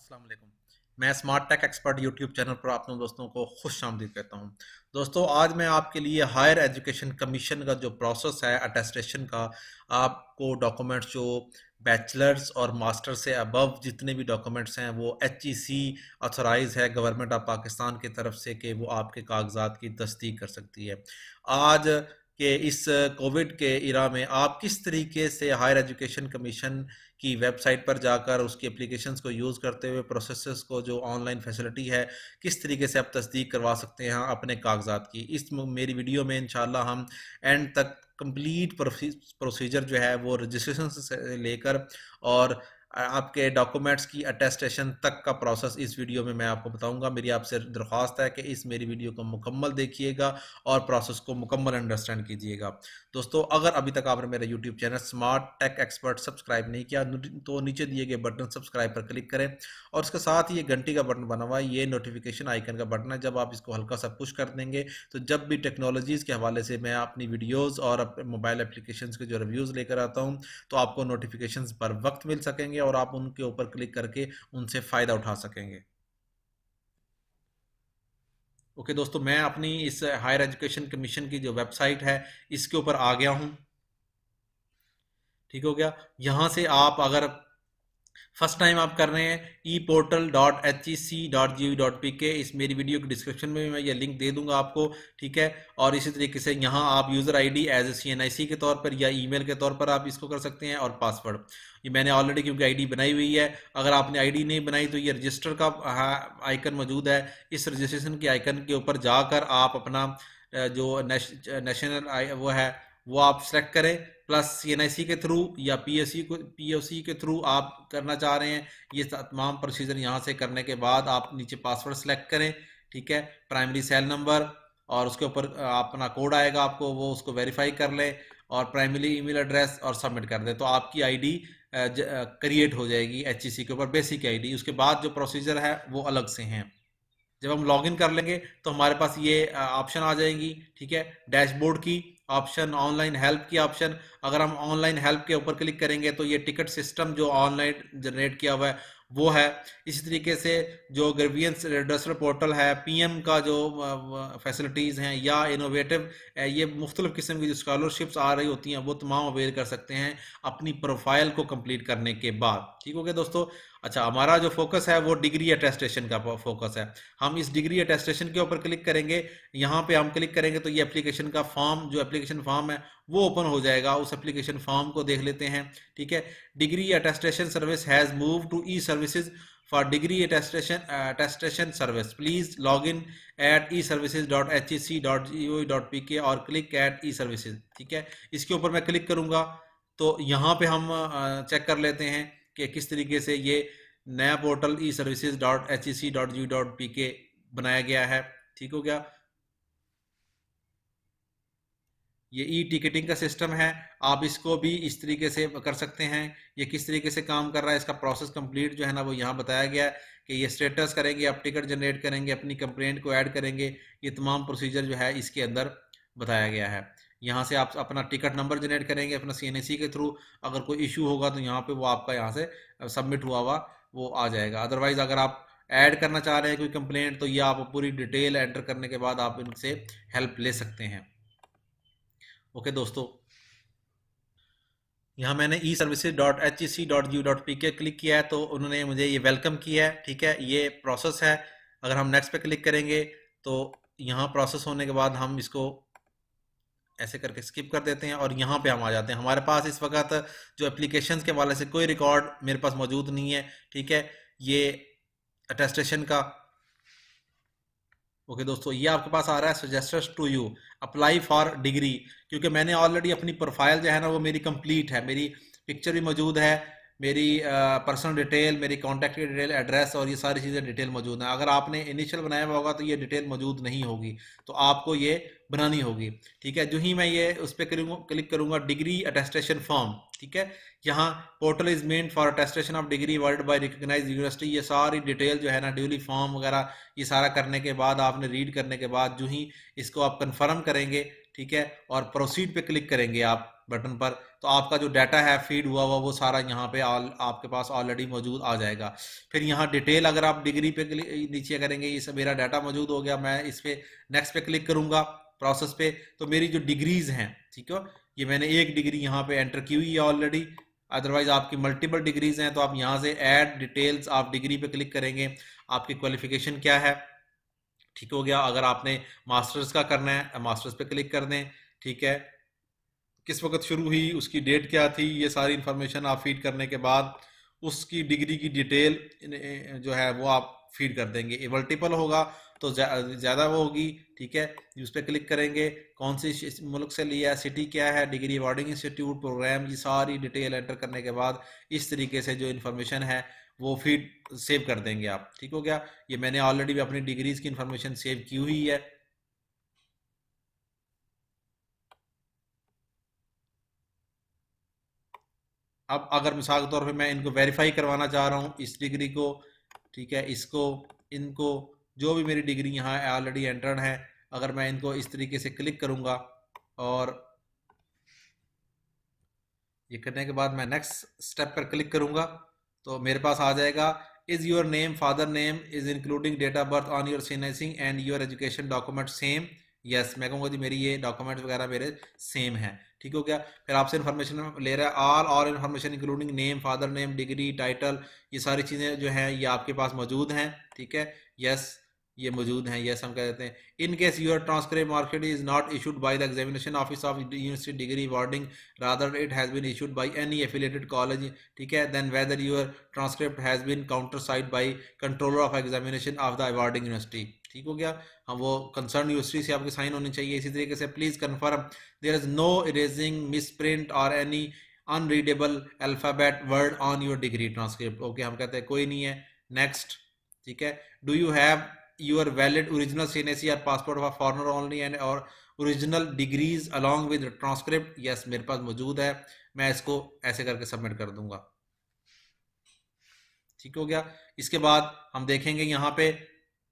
अस्सलाम वालेकुम। मैं smart tech expert YouTube channel पर आप दोस्तों को खुश आमदीद कहता हूं। दोस्तों, आज मैं आपके लिए हायर एजुकेशन कमीशन का जो प्रोसेस है अटेस्टेशन का, आपको डॉक्यूमेंट्स जो बैचलर्स और मास्टर से अबव जितने भी डॉक्यूमेंट्स हैं वो HEC ऑथराइज है गवर्नमेंट ऑफ पाकिस्तान की तरफ से कि वो आपके कागजात की तस्दीक कर सकती है। आज के इस कोविड के इरा में आप किस तरीके से हायर एजुकेशन कमीशन की वेबसाइट पर जाकर उसकी एप्लीकेशंस को यूज़ करते हुए प्रोसेसेस को, जो ऑनलाइन फैसिलिटी है, किस तरीके से आप तस्दीक करवा सकते हैं अपने कागजात की। मेरी वीडियो में इंशाल्लाह हम एंड तक कंप्लीट प्रोसीजर जो है वो रजिस्ट्रेशन से लेकर और आपके डॉक्यूमेंट्स की अटेस्टेशन तक का प्रोसेस इस वीडियो में मैं आपको बताऊंगा। मेरी आपसे दरख्वास्त है कि इस मेरी वीडियो को मुकम्मल देखिएगा और प्रोसेस को मुकम्मल अंडरस्टैंड कीजिएगा। दोस्तों, अगर अभी तक आपने मेरा YouTube channel smart tech expert subscribe नहीं किया तो नीचे दिए गए बटन सब्सक्राइब पर क्लिक करें और उसके साथ ही ये घंटी का बटन बना हुआ है, ये नोटिफिकेशन आइकन का बटन है। जब आप इसको हल्का सा पुश कर देंगे तो जब भी टेक्नोलॉजीज़ के हवाले से मैं अपनी वीडियोज़ और मोबाइल एप्लीकेशन के जो रिव्यूज़ लेकर आता हूँ तो आपको नोटिफिकेशंस पर वक्त मिल सकेंगे और आप उनके ऊपर क्लिक करके उनसे फ़ायदा उठा सकेंगे। ओके दोस्तों, मैं अपनी इस हायर एजुकेशन कमीशन की जो वेबसाइट है इसके ऊपर आ गया हूँ। ठीक हो गया। यहाँ से आप अगर फर्स्ट टाइम आप कर रहे हैं eportal.hec.gov.pk, इस मेरी वीडियो की डिस्क्रिप्शन में भी मैं ये लिंक दे दूंगा आपको। ठीक है। और इसी तरीके से यहाँ आप user ID as a CNIC के तौर पर या ईमेल के तौर पर आप इसको कर सकते हैं और पासवर्ड ये मैंने ऑलरेडी क्योंकि आईडी बनाई हुई है। अगर आपने आईडी नहीं बनाई तो ये रजिस्टर का आइकन मौजूद है। इस रजिस्ट्रेशन के आइकन के ऊपर जाकर आप अपना जो नेशनल वो है वो आप सेलेक्ट करें, प्लस CNIC के थ्रू या POC के थ्रू आप करना चाह रहे हैं। ये तमाम प्रोसीजर यहाँ से करने के बाद आप नीचे पासवर्ड सेलेक्ट करें। ठीक है। प्राइमरी सेल नंबर और उसके ऊपर अपना कोड आएगा, आपको वो उसको वेरीफाई कर लें और प्राइमरी ईमेल एड्रेस और सबमिट कर दें तो आपकी आईडी क्रिएट हो जाएगी HEC के ऊपर, बेसिक आईडी। उसके बाद जो प्रोसीजर है वो अलग से हैं। जब हम लॉगिन कर लेंगे तो हमारे पास ये ऑप्शन आ जाएगी। ठीक है। डैशबोर्ड की ऑप्शन, ऑनलाइन हेल्प की ऑप्शन। अगर हम ऑनलाइन हेल्प के ऊपर क्लिक करेंगे तो ये टिकट सिस्टम जो ऑनलाइन जनरेट किया हुआ है वो है। इसी तरीके से जो ग्रीवियंस रेडरेसल पोर्टल है, PM का जो फैसिलिटीज़ हैं या इनोवेटिव ये मुख्तलिफ़ किस्म की जो स्कॉलरशिप्स आ रही होती हैं वो तमाम अवेल कर सकते हैं अपनी प्रोफाइल को कंप्लीट करने के बाद। ठीक हो गया दोस्तों। अच्छा, हमारा जो फोकस है वो डिग्री अटेस्टेशन का फोकस है। हम इस डिग्री अटेस्टेशन के ऊपर क्लिक करेंगे। यहाँ पे हम क्लिक करेंगे तो ये एप्लीकेशन का फॉर्म, जो एप्लीकेशन फॉर्म है वो ओपन हो जाएगा। उस एप्लीकेशन फॉर्म को देख लेते हैं। ठीक है। Degree attestation service has move to e services for degree attestation service, please log in at eservices.hec.gov.pk और क्लिक एट ई सर्विसेज। ठीक है। इसके ऊपर मैं क्लिक करूंगा तो यहाँ पे हम चेक कर लेते हैं कि किस तरीके से ये नया पोर्टल eservices.hec.gov.pk बनाया गया है। ठीक हो गया। ये टिकटिंग का सिस्टम है, आप इसको भी इस तरीके से कर सकते हैं। ये किस तरीके से काम कर रहा है, इसका प्रोसेस कंप्लीट जो है ना वो यहाँ बताया गया है कि ये स्टेटस करेंगे, आप टिकट जनरेट करेंगे, अपनी कंप्लेंट को ऐड करेंगे। ये तमाम प्रोसीजर जो है इसके अंदर बताया गया है। यहाँ से आप अपना टिकट नंबर जनरेट करेंगे अपना CNIC के थ्रू। अगर कोई इशू होगा तो यहाँ पे वो आपका यहाँ से सबमिट हुआ हुआ वो आ जाएगा। अदरवाइज अगर आप ऐड करना चाह रहे हैं कोई कंप्लेंट तो ये आप पूरी डिटेल एंटर करने के बाद आप इनसे हेल्प ले सकते हैं। ओके दोस्तों, यहाँ मैंने eservices.hec.gov.pk क्लिक किया है तो उन्होंने मुझे ये वेलकम किया है। ठीक है। ये प्रोसेस है। अगर हम नेक्स्ट पे क्लिक करेंगे तो यहाँ प्रोसेस होने के बाद हम इसको ऐसे करके स्किप कर देते हैं और यहाँ पे हम आ जाते हैं। हमारे पास इस वक्त जो एप्लीकेशंस के हवाले से कोई रिकॉर्ड मेरे पास मौजूद नहीं है। ठीक है। ये अटेस्टेशन का ओके दोस्तों, ये आपके पास आ रहा है suggesters to you apply for degree, क्योंकि मैंने ऑलरेडी अपनी प्रोफाइल जो है ना वो मेरी कंप्लीट है। मेरी पिक्चर भी मौजूद है, मेरी पर्सनल डिटेल, मेरी कॉन्टैक्ट की डिटेल, एड्रेस और ये सारी चीज़ें डिटेल मौजूद हैं। अगर आपने इनिशियल बनाया हुआ होगा तो ये डिटेल मौजूद नहीं होगी, तो आपको ये बनानी होगी। ठीक है। जो ही मैं ये उस पर क्लिक करूँगा डिग्री अटेस्टेशन फॉर्म। ठीक है। यहाँ portal is meant for attestation of degree world by recognised university, ये सारी डिटेल जो है ना ड्यूली फॉर्म वगैरह ये सारा करने के बाद आपने रीड करने के बाद जो ही इसको आप कंफर्म करेंगे। ठीक है, और प्रोसीड पे क्लिक करेंगे आप बटन पर, तो आपका जो डाटा है फीड हुआ हुआ वो सारा यहाँ पे आपके पास ऑलरेडी मौजूद आ जाएगा। फिर यहाँ डिटेल अगर आप डिग्री पे नीचे करेंगे, ये सब मेरा डाटा मौजूद हो गया, मैं इस पे नेक्स्ट पे क्लिक करूंगा प्रोसेस पे, तो मेरी जो डिग्रीज हैं, ठीक है, ये मैंने एक डिग्री यहाँ पे एंटर की हुई है ऑलरेडी। अदरवाइज आपकी मल्टीपल डिग्रीज हैं तो आप यहाँ से ऐड डिटेल्स आप डिग्री पे क्लिक करेंगे, आपकी क्वालिफिकेशन क्या है, ठीक हो गया। अगर आपने मास्टर्स का करना है मास्टर्स पे क्लिक कर दें, ठीक है, किस वक्त शुरू हुई, उसकी डेट क्या थी, ये सारी इंफॉर्मेशन आप फीड करने के बाद उसकी डिग्री की डिटेल जो है वो आप फीड कर देंगे। ये मल्टीपल होगा तो ज़्यादा वो होगी, ठीक है, उस पर क्लिक करेंगे, कौन सी मुल्क से लिया है, सिटी क्या है, डिग्री अवार्डिंग इंस्टीट्यूट, प्रोग्राम, ये सारी डिटेल एंटर करने के बाद इस तरीके से जो इन्फॉर्मेशन है वो फीड सेव कर देंगे आप, ठीक हो गया। ये मैंने ऑलरेडी अपनी डिग्रीज की इंफॉर्मेशन सेव की हुई है। अब अगर मिसाल के तौर पे मैं इनको वेरीफाई करवाना चाह रहा हूँ इस डिग्री को, ठीक है, इसको, इनको, जो भी मेरी डिग्री यहाँ ऑलरेडी एंटर्ड है, अगर मैं इनको इस तरीके से क्लिक करूँगा और ये करने के बाद मैं नेक्स्ट स्टेप पर क्लिक करूँगा तो मेरे पास आ जाएगा, is your name, father name is including date of birth on your signature and your education document same. Yes, मैं कहूँगा जी मेरी ये डॉक्यूमेंट्स वगैरह मेरे सेम हैं, ठीक हो गया। फिर आपसे इन्फॉर्मेशन ले रहा है, ऑल और information including name, father name, degree, title, ये सारी चीज़ें जो हैं ये आपके पास मौजूद हैं, ठीक है, यस ये मौजूद हैं, यस हम कह देते हैं। In case your transcript market is not issued by the examination office of university degree awarding, rather it has been issued by any affiliated college, ठीक है, then whether your transcript has been counter side by controller of examination of the awarding university, ठीक हो गया। हाँ, वो concern university से आपके sign होने चाहिए। इसी तरीके से please confirm there is no erasing, misprint और any unreadable alphabet word on your degree transcript, okay हम कहते हैं कोई नहीं है, नेक्स्ट, ठीक है। Do you have your valid original CNAC और passport of foreigner only and और original degrees along with transcript, yes मेरे पास मौजूद है, मैं इसको ऐसे करके सबमिट कर दूंगा, ठीक हो गया। इसके बाद हम देखेंगे यहाँ पे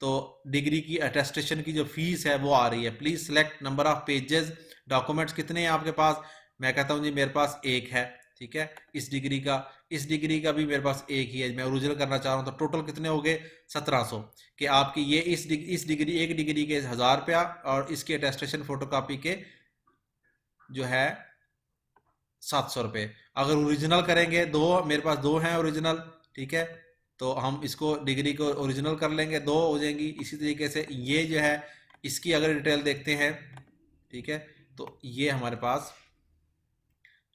तो डिग्री की अटेस्टेशन की जो फीस है वो आ रही है। Please select number of pages, documents कितने हैं आपके पास, मैं कहता हूँ जी मेरे पास एक है, ठीक है, इस डिग्री का भी मेरे पास एक ही है, मैं ओरिजिनल करना चाह रहा हूँ तो टोटल कितने हो गए 1700 कि आपकी ये इस डिग्री एक डिग्री के 1000 रुपया और इसके अटेस्टेशन फोटोकॉपी के जो है 700 रुपये। अगर ओरिजिनल करेंगे, दो मेरे पास दो हैं ओरिजिनल, ठीक है, तो हम इसको डिग्री को ओरिजिनल कर लेंगे, दो हो जाएंगी। इसी तरीके से ये जो है इसकी अगर डिटेल देखते हैं, ठीक है, तो ये हमारे पास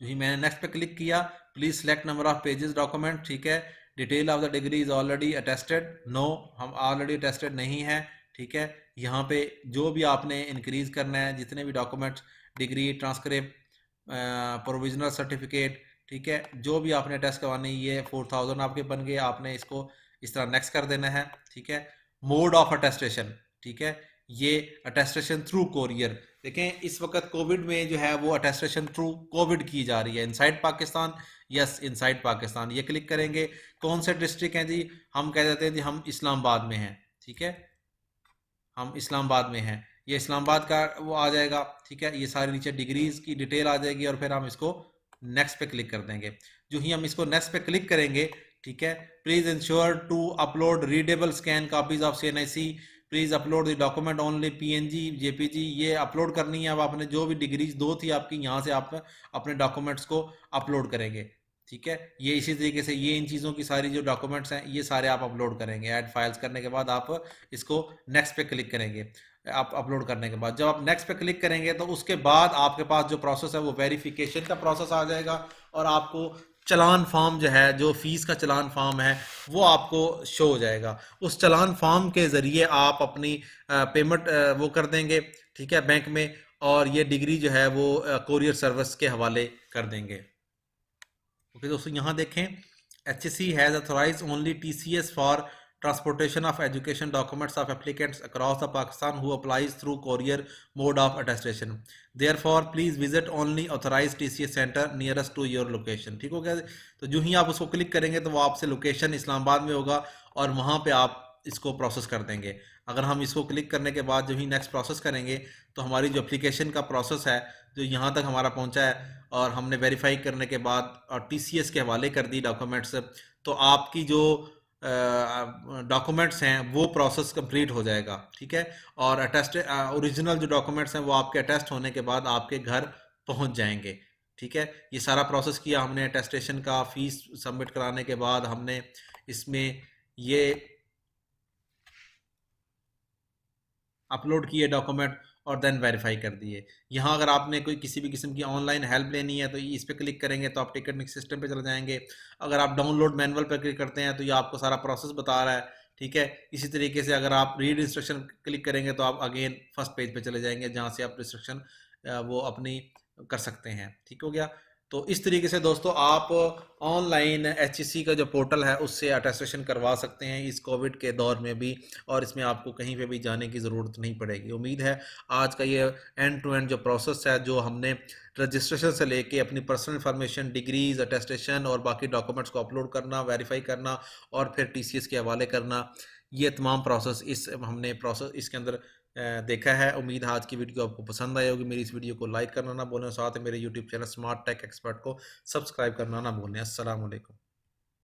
जो ही मैंने नेक्स्ट पे क्लिक किया, please select number of pages document, ठीक है, detail of the degree is already attested, no हम ऑलरेडी अटेस्टेड नहीं है, ठीक है। यहाँ पे जो भी आपने इंक्रीज करना है, जितने भी documents, degree, transcript, provisional certificate, ठीक है, जो भी आपने टेस्ट करवानी, ये 4000 आपके बन गए, आपने इसको इस तरह नेक्स्ट कर देना है, ठीक है। मोड ऑफ अटेस्टेशन, ठीक है, ये अटेस्टेशन थ्रू कोरियर, देखें इस वक्त कोविड में जो है वो अटेस्टेशन थ्रू कोविड की जा रही है। Inside Pakistan, yes inside Pakistan, ये क्लिक करेंगे, कौन से डिस्ट्रिक्ट हैं जी, हम कह देते हैं जी हम इस्लामाबाद में हैं, ठीक है, हम इस्लामाबाद में हैं, ये इस्लामाबाद का वो आ जाएगा, ठीक है, ये सारी नीचे डिग्रीज की डिटेल आ जाएगी और फिर हम इसको नेक्स्ट पे क्लिक कर देंगे। जो ही हम इसको नेक्स्ट पे क्लिक करेंगे, ठीक है, please ensure to upload readable scan copies of CNIC, please upload the document only PNG JPG, ये अपलोड करनी है। अब आपने जो भी डिग्रीज दो थी आपकी, यहाँ से आप अपने डॉक्यूमेंट्स को अपलोड करेंगे, ठीक है, ये इसी तरीके से ये इन चीज़ों की सारी जो डॉक्यूमेंट्स हैं ये सारे आप अपलोड करेंगे। ऐड फाइल्स करने के बाद आप इसको नेक्स्ट पे क्लिक करेंगे, आप अपलोड करने के बाद जब आप नेक्स्ट पे क्लिक करेंगे तो उसके बाद आपके पास जो प्रोसेस है वो वेरिफिकेशन का प्रोसेस आ जाएगा और आपको चलान फॉर्म जो है, जो फीस का चलान फॉर्म है वो आपको शो हो जाएगा। उस चलान फॉर्म के ज़रिए आप अपनी पेमेंट वो कर देंगे, ठीक है, बैंक में, और ये डिग्री जो है वो कोरियर सर्विस के हवाले कर देंगे। ओके दोस्तों, यहाँ देखें, HSC has authorise only TCS for transportation of education documents of applicants across the Pakistan who applies through courier mode of attestation. Therefore, please visit only authorized TCS center nearest to your location. ठीक हो गया। तो जो ही आप उसको click करेंगे तो वो आपसे लोकेशन इस्लामाबाद में होगा और वहाँ पे आप इसको प्रोसेस कर देंगे। अगर हम इसको क्लिक करने के बाद जो ही नेक्स्ट प्रोसेस करेंगे तो हमारी जो एप्लीकेशन का प्रोसेस है जो यहाँ तक हमारा पहुँचा है और हमने वेरीफाई करने के बाद और टीसीएस के हवाले कर दी डॉक्यूमेंट्स, तो आपकी जो डॉक्यूमेंट्स हैं वो प्रोसेस कंप्लीट हो जाएगा, ठीक है। और अटेस्ट ओरिजिनल जो डॉक्यूमेंट्स हैं वो आपके अटेस्ट होने के बाद आपके घर पहुंच जाएंगे, ठीक है। ये सारा प्रोसेस किया हमने, अटेस्टेशन का फीस सबमिट कराने के बाद हमने इसमें ये अपलोड किए डॉक्यूमेंट और देन वेरीफाई कर दिए। यहाँ अगर आपने कोई किसी भी किस्म की ऑनलाइन हेल्प लेनी है तो इस पर क्लिक करेंगे तो आप टिकट सिस्टम पे चले जाएंगे। अगर आप डाउनलोड मैनुअल पर क्लिक करते हैं तो ये आपको सारा प्रोसेस बता रहा है, ठीक है। इसी तरीके से अगर आप रीड इंस्ट्रक्शन क्लिक करेंगे तो आप अगेन फर्स्ट पेज पे चले जाएंगे जहाँ से आप इंस्ट्रक्शन वो अपनी कर सकते हैं, ठीक हो गया। तो इस तरीके से दोस्तों आप ऑनलाइन एचईसी का जो पोर्टल है उससे अटेस्टेशन करवा सकते हैं इस कोविड के दौर में भी, और इसमें आपको कहीं पे भी जाने की ज़रूरत नहीं पड़ेगी। उम्मीद है आज का ये एंड टू एंड जो प्रोसेस है जो हमने रजिस्ट्रेशन से लेके अपनी पर्सनल इंफॉर्मेशन, डिग्रीज, अटेस्टेशन और बाकी डॉक्यूमेंट्स को अपलोड करना, वेरीफाई करना और फिर टीसीएस के हवाले करना, ये तमाम प्रोसेस हमने प्रोसेस इसके अंदर देखा है। उम्मीद है आज की वीडियो आपको पसंद आई होगी। मेरी इस वीडियो को लाइक करना ना भूलें और साथ में मेरे YouTube channel smart tech expert को सब्सक्राइब करना ना भूलें। अस्सलाम वालेकुम।